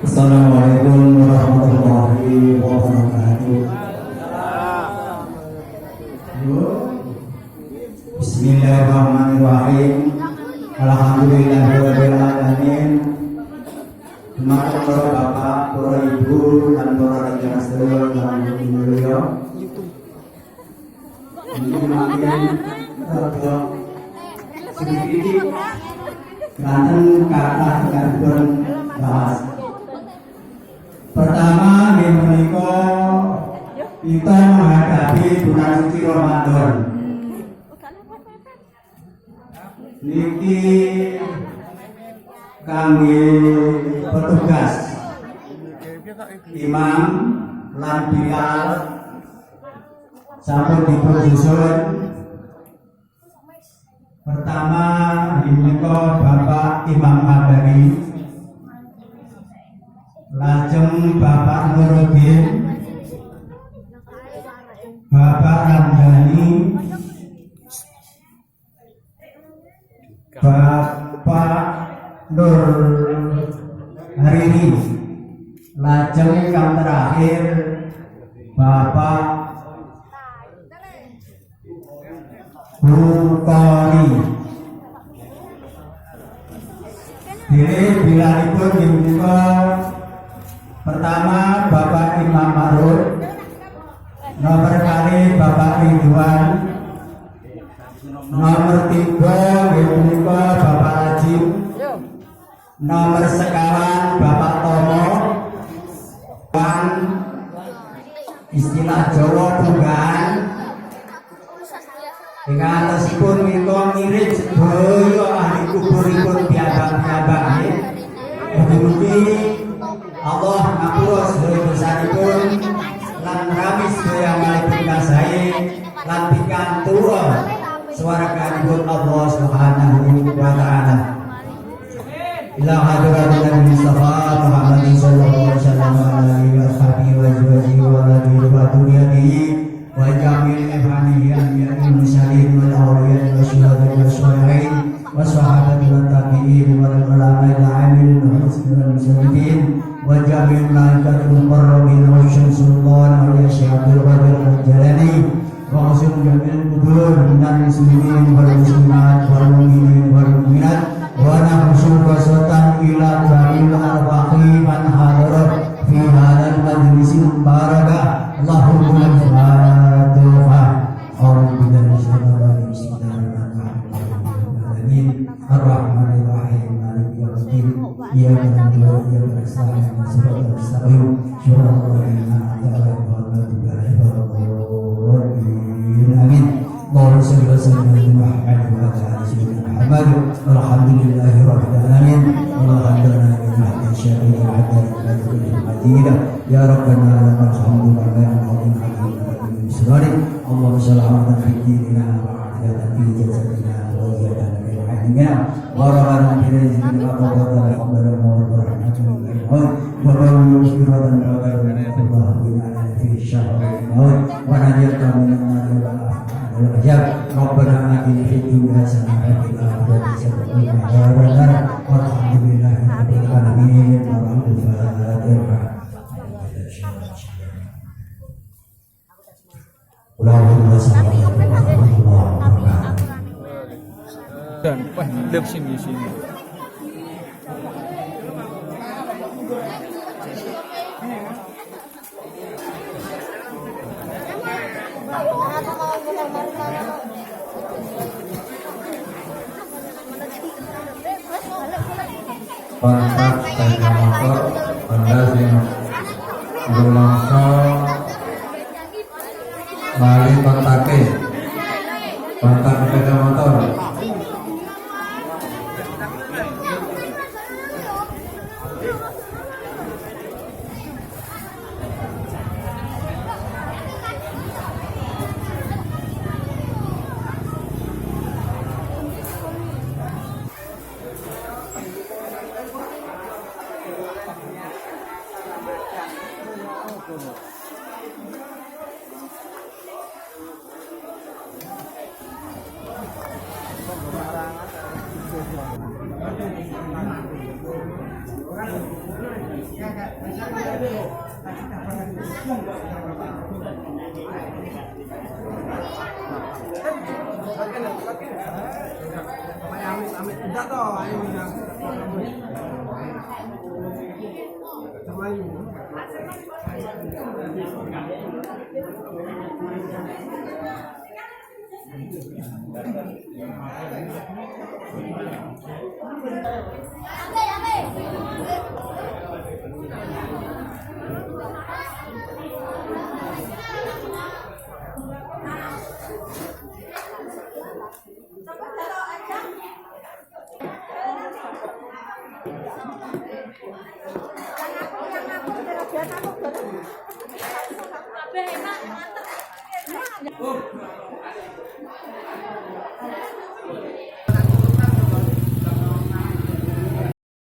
Assalamualaikum warahmatullahi wabarakatuh. Bismillahirrahmanirrahim. Alhamdulillahirabbil alamin. Maka para bapak, para ibu, dan para raja sedaya yang mulia. Mungkin sedikit kanten kata kanton bahas. Pertama menika kita menghadapi bulan suci Ramadan. Niki kangge petugas imam lan bilal sampun dipun. Pertama menika Bapak Imam Habari, lajeng Bapak Nuruddin, Bapak Ramdhani, Bapak Nur Harini, lajeng yang terakhir Bapak Bukhari. Bilanipun dibuka pertama Bapak Imam Ma'ruf, nomor kali Bapak Ridwan, nomor 3 dibuka Bapak Rajib, nomor sekawan Bapak Tomo, dan istilah Jawa bukan Ingatosipun miko ngirit sedaya ahli kuburipun piyambak-piyambak. Mugi-mugi Allah ngapura sedaya dosanipun lan rami sedaya amalipun kasae lan pikantuk swarganipun Allah Subhanahu wa taala. Ila hadratin Nabi Mustafa Muhammad sallallahu alaihi wasallam wa alihi wa sahbihi wa azwajihi wa alihi wa dhurriyyatihi wa jamil ibadihi anbiya'il mursalin wal awliya'i wasyuhada'i wasyolihin wassahabati wat tabi'in wal ulama'i al-'amilin wa husnul muslimin wa jamil malaikatil muqarrabin wa syamsullah wa yasyabil qadir al-jalani wa usul jamil kubur minal muslimin wal muslimat wal mu'minin wal mu'minat wa nahsul wasatan ila jamil al-baqi man hadara fi hadal majlisil barakah. Allahumma al-Fatihah. Alhamdulillah Ar-Rahmanir-Rahim Maliki yaumiddin. Iyyaka na'budu wa iyyaka nasta'in ihdinas siratal mustaqim siratal ladzina an'amta 'alaihim. Amin. Allahumma shalli wa sallim ala Muhammad wa ala ali sayyidina Muhammad. Alhamdulillahirabbil alamin. Alhamdulillah min syarri al-madina. Ya Rabbana lakal hamdu wa Allahumma shalli ala sayyidina Muhammad fi jasadina wa ziyadana fil ilmina wa rabbana bi rizqina wa qadara rabbana wa rahmatina wa barakatan wa barakatan fi syahri wa najatan min al-ajab rabbana atina fid dunya hasanah wa fil akhirati hasanah wa qina walhamdulillahi rabbil alamin alhamdulillah. Dan pandem sini. Kontak sepeda motor Honda sing rumangsa mari kontake kontak sepeda motor. sumur. Amit tidak toh ayo ya. Sama ini. Yang aku